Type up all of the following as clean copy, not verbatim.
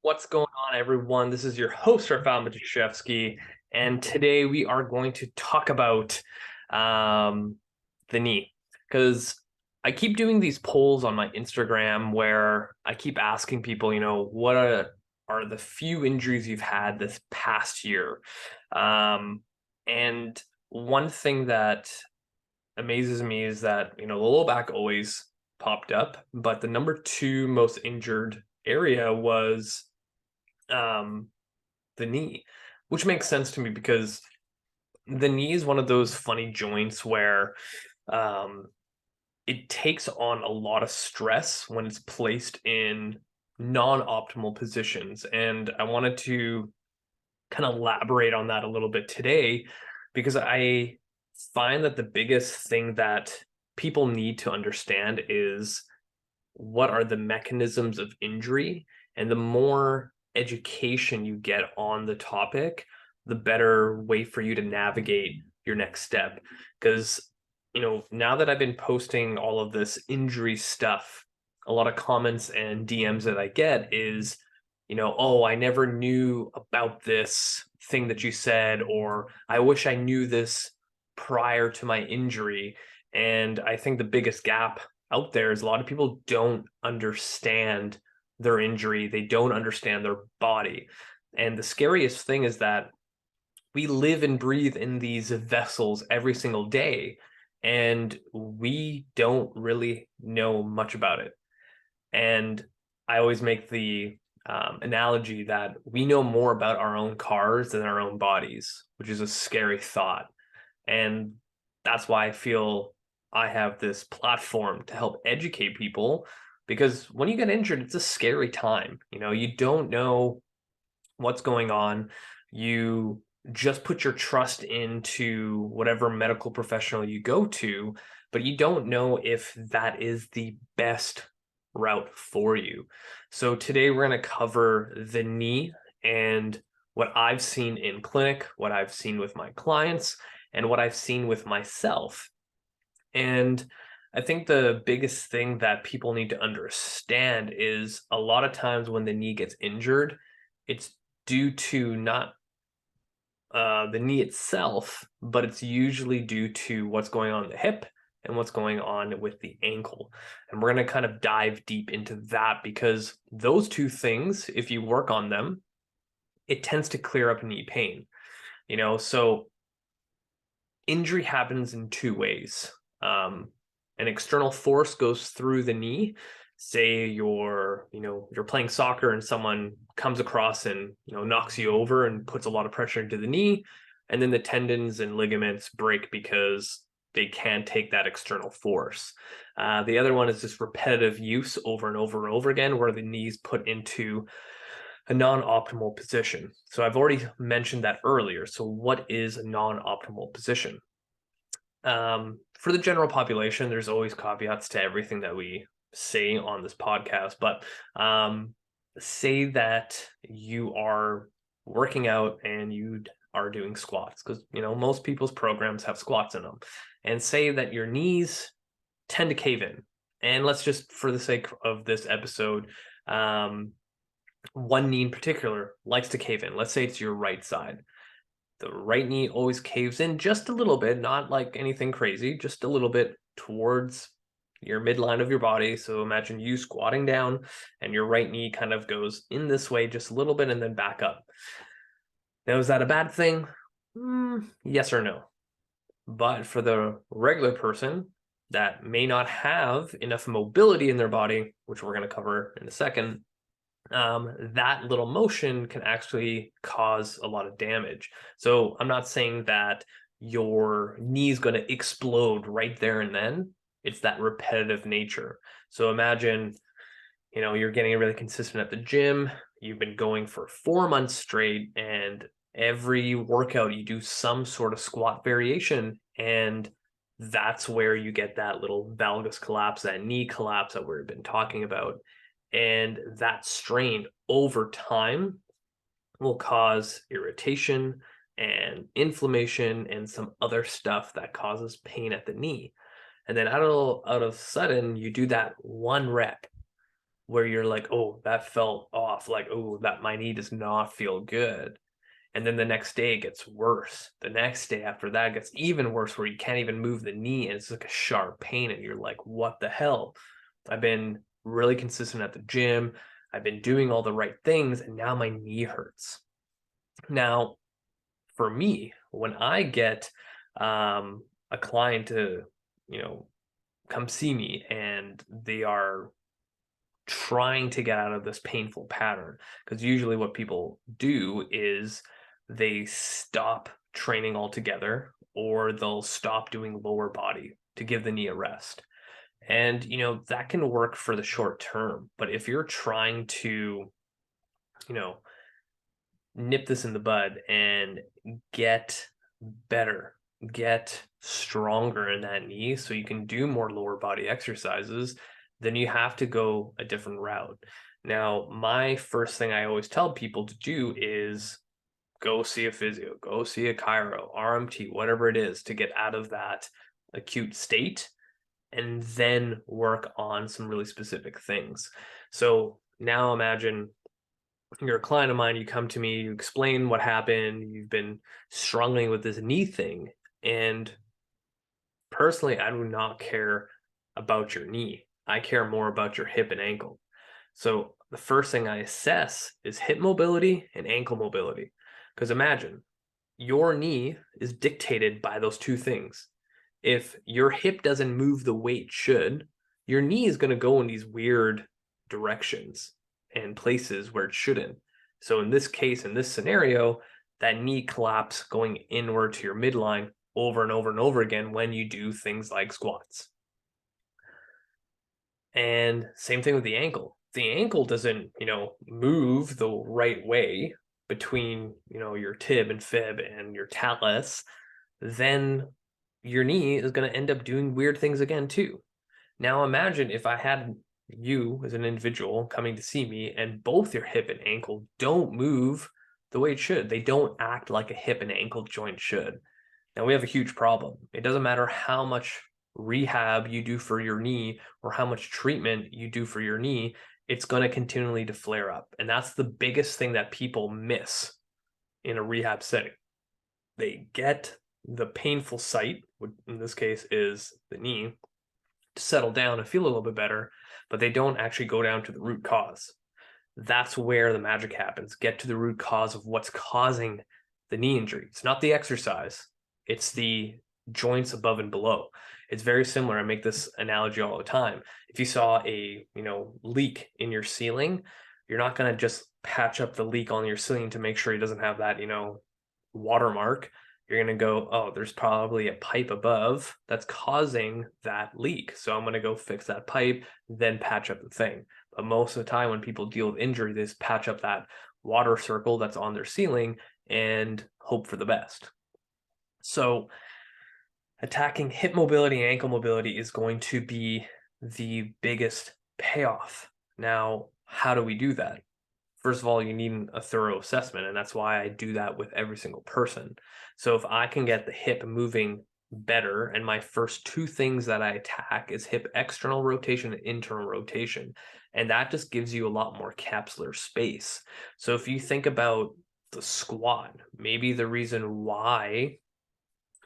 What's going on, everyone? This is your host, Rafał Matuszewski, and today we are going to talk about um, the knee. Because I keep doing these polls on my Instagram where I keep asking people, what are the few injuries you've had this past year? And one thing that amazes me is that, the low back always popped up, but the number two most injured area was um, the knee, which makes sense to me because the knee is one of those funny joints where um, it takes on a lot of stress when it's placed in non-optimal positions. And I wanted to kind of elaborate on that a little bit today because I find that the biggest thing that people need to understand is what are the mechanisms of injury, and the more education you get on the topic, the better way for you to navigate your next step. Because now that I've been posting all of this injury stuff, a lot of comments and DMs that I get is, oh, I never knew about this thing that you said, or I wish I knew this prior to my injury. And I think the biggest gap out there is a lot of people don't understand their injury, they don't understand their body. And the scariest thing is that we live and breathe in these vessels every single day, and we don't really know much about it. And I always make the analogy that we know more about our own cars than our own bodies, which is a scary thought. And that's why I feel I have this platform to help educate people, because when you get injured, it's a scary time. You don't know what's going on. You just put your trust into whatever medical professional you go to, but you don't know if that is the best route for you. So today we're going to cover the knee and what I've seen in clinic, what I've seen with my clients, and what I've seen with myself. And I think the biggest thing that people need to understand is a lot of times when the knee gets injured, it's due to not the knee itself, but it's usually due to what's going on in the hip and what's going on with the ankle. And we're going to kind of dive deep into that because those two things, if you work on them, it tends to clear up knee pain. So injury happens in two ways. An external force goes through the knee. Say you're playing soccer and someone comes across and knocks you over and puts a lot of pressure into the knee, and then the tendons and ligaments break because they can't take that external force. The other one is just repetitive use over and over and over again, where the knee's put into a non-optimal position. So I've already mentioned that earlier. So what is a non-optimal position? For the general population, there's always caveats to everything that we say on this podcast, but say that you are working out and you are doing squats, because most people's programs have squats in them, and say that your knees tend to cave in. And let's just, for the sake of this episode, one knee in particular likes to cave in. Let's say it's your right side. The right knee always caves in just a little bit, not like anything crazy, just a little bit towards your midline of your body. So imagine you squatting down and your right knee kind of goes in this way just a little bit and then back up. Now, is that a bad thing? Yes or no. But for the regular person that may not have enough mobility in their body, which we're going to cover in a second, that little motion can actually cause a lot of damage. So I'm not saying that your knee is going to explode right there and then. It's that repetitive nature. So imagine, you're getting really consistent at the gym. You've been going for 4 months straight, and every workout you do some sort of squat variation, and that's where you get that little valgus collapse, that knee collapse that we've been talking about. And that strain over time will cause irritation and inflammation and some other stuff that causes pain at the knee. And then out of sudden, you do that one rep where you're like, oh, that felt, oh, off, like, oh, that my knee does not feel good. And then the next day it gets worse. The next day after that it gets even worse, where you can't even move the knee and it's like a sharp pain. And you're like, what the hell? I've been really consistent at the gym. I've been doing all the right things, and now my knee hurts. Now, for me, when I get a client to, you know, come see me and they are trying to get out of this painful pattern, because usually what people do is they stop training altogether, or they'll stop doing lower body to give the knee a rest. And that can work for the short term, but if you're trying to, you know nip this in the bud and get better, get stronger in that knee so you can do more lower body exercises, then you have to go a different route. Now, my first thing I always tell people to do is go see a physio, go see a chiro, RMT, whatever it is, to get out of that acute state, and then work on some really specific things. So now imagine you're a client of mine, you come to me, you explain what happened, you've been struggling with this knee thing. And personally, I do not care about your knee. I care more about your hip and ankle. So the first thing I assess is hip mobility and ankle mobility. Because imagine your knee is dictated by those two things. If your hip doesn't move the way it should, your knee is going to go in these weird directions and places where it shouldn't. So in this case, in this scenario, that knee collapse going inward to your midline over and over and over again when you do things like squats. And same thing with the ankle. The ankle doesn't, move the right way between, your tib and fib and your talus, then your knee is going to end up doing weird things again too. Now imagine if I had you as an individual coming to see me and both your hip and ankle don't move the way it should. They don't act like a hip and ankle joint should. Now we have a huge problem. It doesn't matter how much rehab you do for your knee or how much treatment you do for your knee, it's going to continually to flare up. And that's the biggest thing that people miss in a rehab setting. They get the painful site, which in this case is the knee, to settle down and feel a little bit better, but they don't actually go down to the root cause. That's where the magic happens. Get to the root cause of what's causing the knee injury. It's not the exercise, it's the joints above and below. It's very similar. I make this analogy all the time. If you saw a leak in your ceiling, you're not going to just patch up the leak on your ceiling to make sure it doesn't have that watermark. You're going to go, oh, there's probably a pipe above that's causing that leak, so I'm going to go fix that pipe, then patch up the thing. But most of the time when people deal with injury, they just patch up that water circle that's on their ceiling and hope for the best. So attacking hip mobility and ankle mobility is going to be the biggest payoff. Now, how do we do that? First of all, you need a thorough assessment, and that's why I do that with every single person. So if I can get the hip moving better, and my first two things that I attack is hip external rotation and internal rotation, and that just gives you a lot more capsular space. So if you think about the squat, maybe the reason why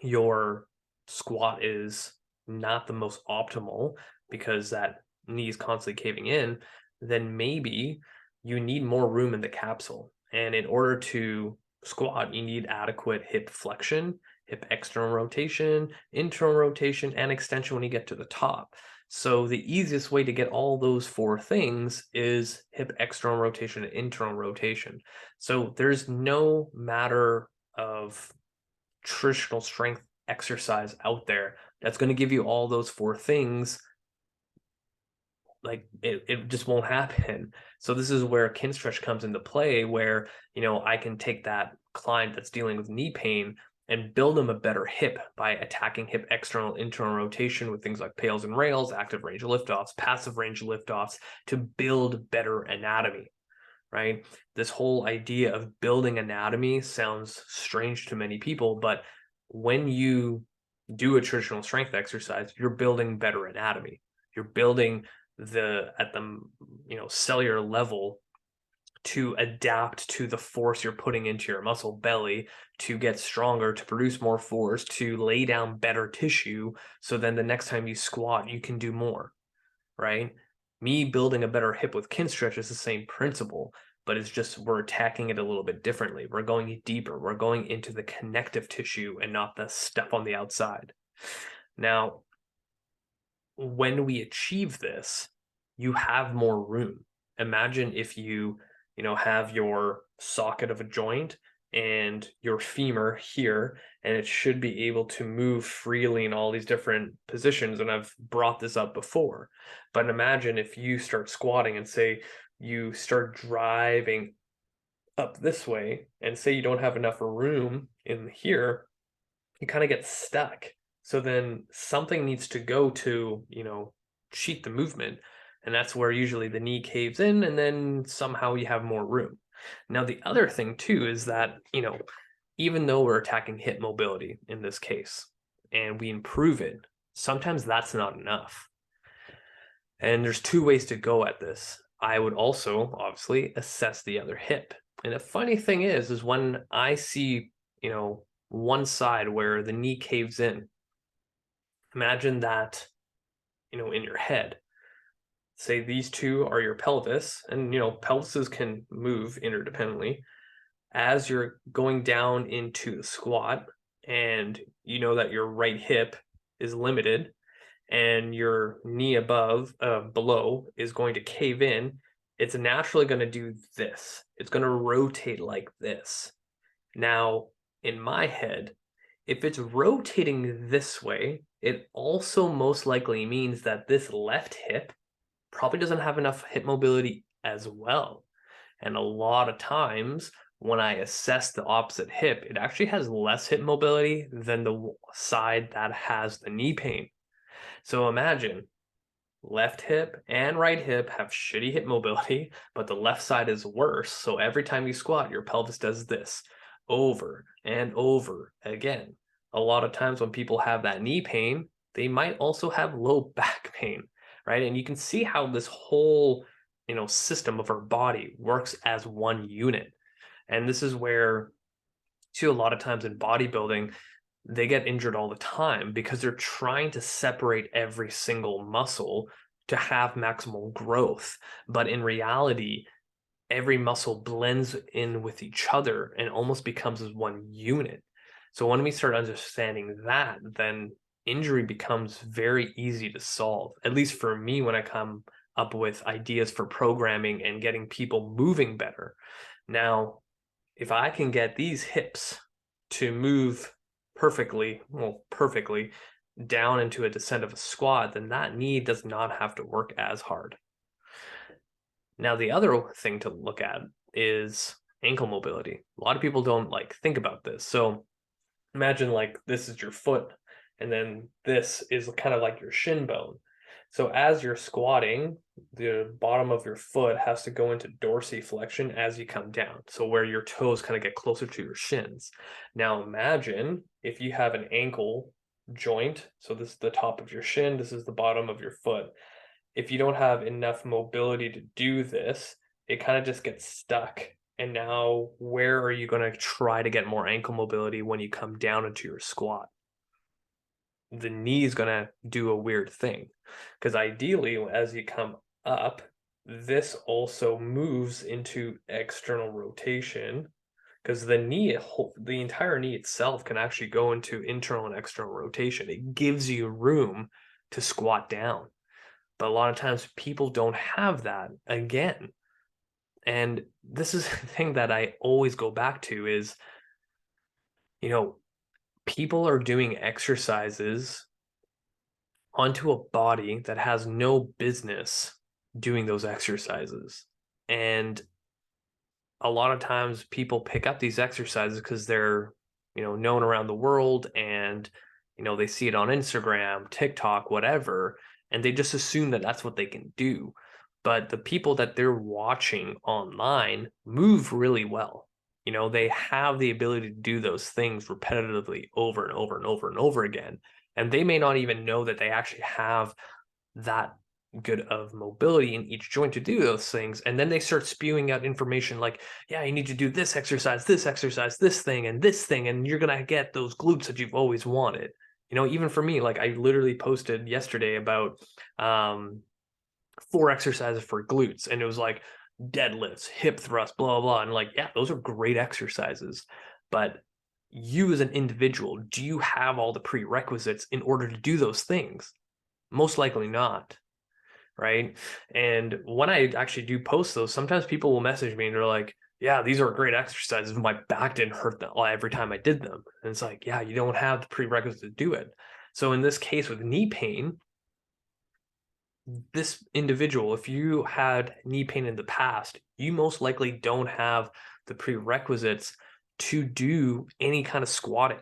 your squat is not the most optimal because that knee is constantly caving in, then maybe you need more room in the capsule. And in order to squat, you need adequate hip flexion, hip external rotation, internal rotation, and extension when you get to the top. So the easiest way to get all those four things is hip external rotation and internal rotation. So there's no matter of traditional strength exercise out there that's going to give you all those four things. Like it just won't happen. So this is where Kinstretch comes into play, where I can take that client that's dealing with knee pain and build them a better hip by attacking hip external internal rotation with things like pails and rails, active range of liftoffs, passive range of liftoffs, to build better anatomy. Right? This whole idea of building anatomy sounds strange to many people, but when you do a traditional strength exercise, you're building better anatomy. You're building at the cellular level to adapt to the force you're putting into your muscle belly, to get stronger, to produce more force, to lay down better tissue. So then the next time you squat, you can do more, right? Me building a better hip with Kinstretch is the same principle, but it's just we're attacking it a little bit differently. We're going deeper. We're going into the connective tissue and not the stuff on the outside. Now, when we achieve this, you have more room. Imagine if you have your socket of a joint and your femur here, and it should be able to move freely in all these different positions. And I've brought this up before, but imagine if you start squatting and say you start driving up this way, and say you don't have enough room in here, you kind of get stuck. So then something needs to go to, cheat the movement. And that's where usually the knee caves in, and then somehow you have more room. Now, the other thing too is that, even though we're attacking hip mobility in this case and we improve it, sometimes that's not enough. And there's two ways to go at this. I would also obviously assess the other hip. And the funny thing is when I see, one side where the knee caves in, imagine that, in your head. Say these two are your pelvis, and pelvises can move interdependently. As you're going down into the squat, and you know that your right hip is limited, and your knee below is going to cave in, it's naturally going to do this. It's going to rotate like this. Now, in my head, if it's rotating this way, it also most likely means that this left hip probably doesn't have enough hip mobility as well. And a lot of times when I assess the opposite hip, it actually has less hip mobility than the side that has the knee pain. So imagine left hip and right hip have shitty hip mobility, but the left side is worse. So every time you squat, your pelvis does this over and over again. A lot of times when people have that knee pain, they might also have low back pain, right? And you can see how this whole, system of our body works as one unit. And this is where, too, a lot of times in bodybuilding, they get injured all the time because they're trying to separate every single muscle to have maximal growth. But in reality, every muscle blends in with each other and almost becomes as one unit. So when we start understanding that, then injury becomes very easy to solve. At least for me, when I come up with ideas for programming and getting people moving better. Now, if I can get these hips to move perfectly down into a descent of a squat, then that knee does not have to work as hard. Now, the other thing to look at is ankle mobility. A lot of people don't think about this. So imagine this is your foot, and then this is kind of like your shin bone. So as you're squatting, the bottom of your foot has to go into dorsiflexion as you come down. So where your toes kind of get closer to your shins. Now imagine if you have an ankle joint. So this is the top of your shin. This is the bottom of your foot. If you don't have enough mobility to do this, it kind of just gets stuck. And now where are you going to try to get more ankle mobility when you come down into your squat? The knee is going to do a weird thing, because ideally as you come up, this also moves into external rotation, because the entire knee itself can actually go into internal and external rotation. It gives you room to squat down, but a lot of times people don't have that again. And this is the thing that I always go back to is, people are doing exercises onto a body that has no business doing those exercises. And a lot of times people pick up these exercises because they're, known around the world, and, they see it on Instagram, TikTok, whatever, and they just assume that that's what they can do. But the people that they're watching online move really well. They have the ability to do those things repetitively over and over and over and over again. And they may not even know that they actually have that good of mobility in each joint to do those things. And then they start spewing out information like, yeah, you need to do this exercise, this thing, and you're going to get those glutes that you've always wanted. Even for me, like I literally posted yesterday about um, 4 exercises for glutes, and it was like deadlifts, hip thrust, blah, blah, blah. And like, yeah, those are great exercises. But you as an individual, do you have all the prerequisites in order to do those things? Most likely not, right? And when I actually do post those, sometimes people will message me and they're like, yeah, these are great exercises. My back didn't hurt every time I did them. And it's like, yeah, you don't have the prerequisites to do it. So in this case with knee pain, this individual, if you had knee pain in the past, you most likely don't have the prerequisites to do any kind of squatting.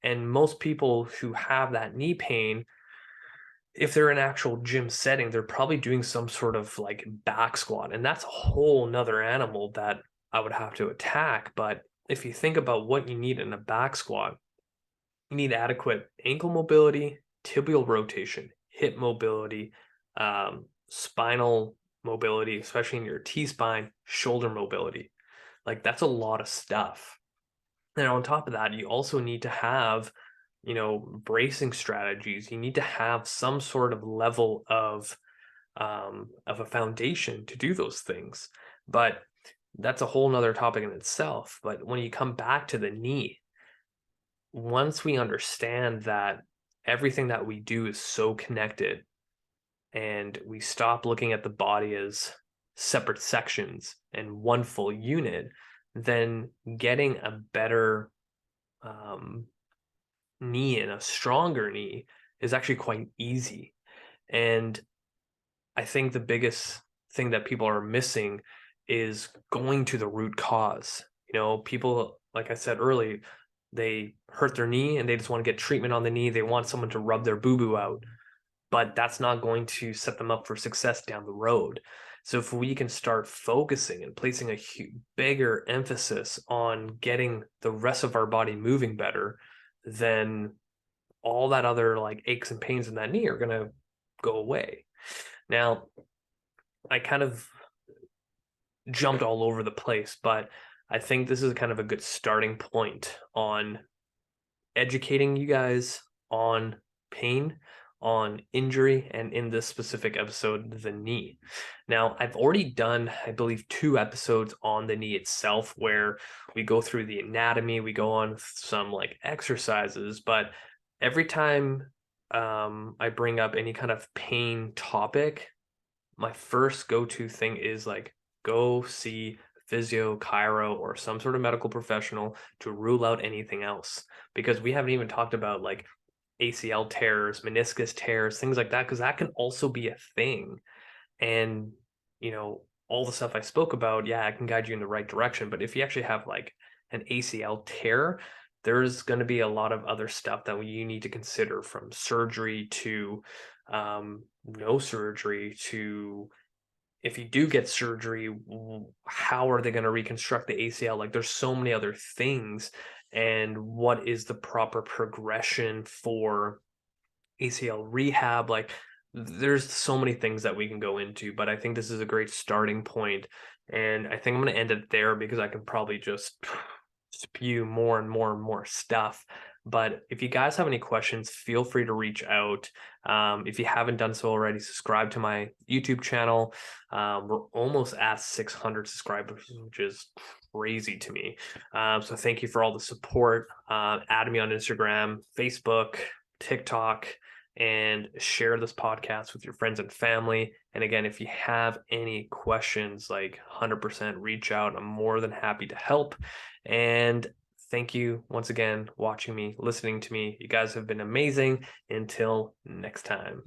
And most people who have that knee pain, if they're in an actual gym setting, they're probably doing some sort of like back squat. And that's a whole nother animal that I would have to attack. But if you think about what you need in a back squat, you need adequate ankle mobility, tibial rotation, hip mobility, spinal mobility, especially in your T spine, shoulder mobility. Like that's a lot of stuff. And on top of that, you also need to have, bracing strategies. You need to have some sort of level of a foundation to do those things. But that's a whole nother topic in itself. But when you come back to the knee, once we understand that everything that we do is so connected and we stop looking at the body as separate sections and one full unit, then getting a better um, knee and a stronger knee is actually quite easy. And I think the biggest thing that people are missing is going to the root cause. People, like I said earlier, they hurt their knee and they just want to get treatment on the knee. They want someone to rub their boo boo out, but that's not going to set them up for success down the road. So if we can start focusing and placing a bigger emphasis on getting the rest of our body moving better, then all that other like aches and pains in that knee are going to go away. Now, I kind of jumped all over the place, but I think this is kind of a good starting point on educating you guys on pain, on injury, and in this specific episode, the knee. Now, I've already done, I believe, 2 episodes on the knee itself where we go through the anatomy, we go on some like exercises, but every time I bring up any kind of pain topic, my first go-to thing is like go see physio, chiro, or some sort of medical professional to rule out anything else. Because we haven't even talked about like ACL tears, meniscus tears, things like that, because that can also be a thing. And, all the stuff I spoke about, yeah, I can guide you in the right direction. But if you actually have like an ACL tear, there's going to be a lot of other stuff that you need to consider, from surgery to no surgery to, if you do get surgery, how are they going to reconstruct the ACL? Like there's so many other things. And what is the proper progression for ACL rehab? Like there's so many things that we can go into, but I think this is a great starting point. And I think I'm going to end it there because I can probably just spew more and more and more stuff. But if you guys have any questions, feel free to reach out. If you haven't done so already, subscribe to my YouTube channel. We're almost at 600 subscribers, which is crazy to me. So thank you for all the support. Add me on Instagram, Facebook, TikTok, and share this podcast with your friends and family. And again, if you have any questions, like 100% reach out. I'm more than happy to help. And thank you once again, watching me, listening to me. You guys have been amazing. Until next time.